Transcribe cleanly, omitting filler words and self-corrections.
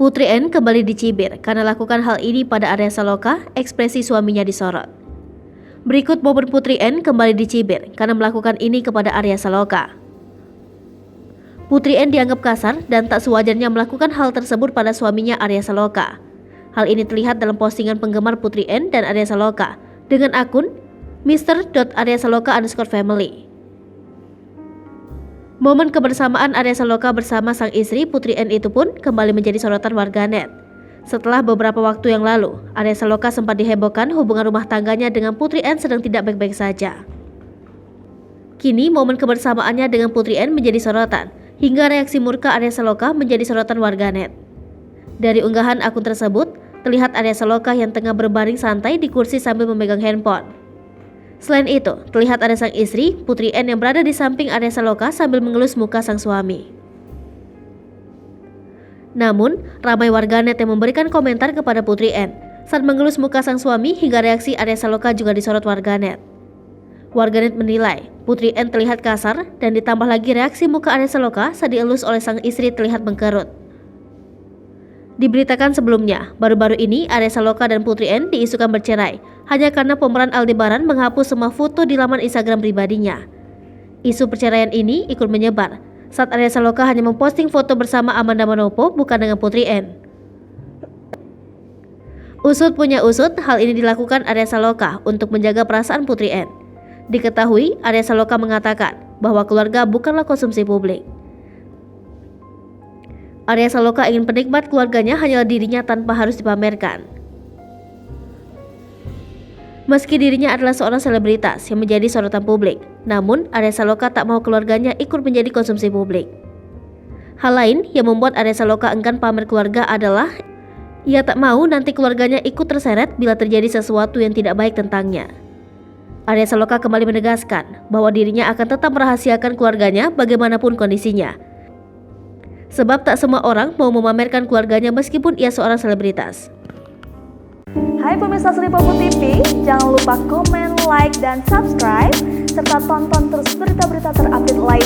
Putri N kembali dicibir karena lakukan hal ini pada Arya Saloka, ekspresi suaminya disorot. Berikut momen Putri N kembali dicibir karena melakukan ini kepada Arya Saloka. Putri N dianggap kasar dan tak sewajarnya melakukan hal tersebut pada suaminya Arya Saloka. Hal ini terlihat dalam postingan penggemar Putri N dan Arya Saloka dengan akun mr.aryasaloka_family. Momen kebersamaan Arya Saloka bersama sang istri Putri N itu pun kembali menjadi sorotan warganet. Setelah beberapa waktu yang lalu, Arya Saloka sempat dihebohkan hubungan rumah tangganya dengan Putri N sedang tidak baik-baik saja. Kini momen kebersamaannya dengan Putri N menjadi sorotan, hingga reaksi murka Arya Saloka menjadi sorotan warganet. Dari unggahan akun tersebut, terlihat Arya Saloka yang tengah berbaring santai di kursi sambil memegang handphone. Selain itu, terlihat ada sang istri, Putri N yang berada di samping Arya Saloka sambil mengelus muka sang suami. Namun, ramai warganet yang memberikan komentar kepada Putri N saat mengelus muka sang suami hingga reaksi Arya Saloka juga disorot warganet. Warganet menilai Putri N terlihat kasar dan ditambah lagi reaksi muka Arya Saloka saat dielus oleh sang istri terlihat mengkerut. Diberitakan sebelumnya, baru-baru ini Arya Saloka dan Putri N diisukan bercerai hanya karena pemeran Aldebaran menghapus semua foto di laman Instagram pribadinya. Isu perceraian ini ikut menyebar saat Arya Saloka hanya memposting foto bersama Amanda Manopo bukan dengan Putri N. Usut punya usut, hal ini dilakukan Arya Saloka untuk menjaga perasaan Putri N. Diketahui, Arya Saloka mengatakan bahwa keluarga bukanlah konsumsi publik. Arya Saloka ingin penikmat keluarganya hanyalah dirinya tanpa harus dipamerkan. Meski dirinya adalah seorang selebritas yang menjadi sorotan publik, namun Arya Saloka tak mau keluarganya ikut menjadi konsumsi publik. Hal lain yang membuat Arya Saloka enggan pamer keluarga adalah ia tak mau nanti keluarganya ikut terseret bila terjadi sesuatu yang tidak baik tentangnya. Arya Saloka kembali menegaskan bahwa dirinya akan tetap merahasiakan keluarganya bagaimanapun kondisinya. Sebab tak semua orang mau memamerkan keluarganya meskipun ia seorang selebritas. Hai pemirsa Sri Popo TV, jangan lupa komen, like, dan subscribe, serta tonton terus berita-berita terupdate lain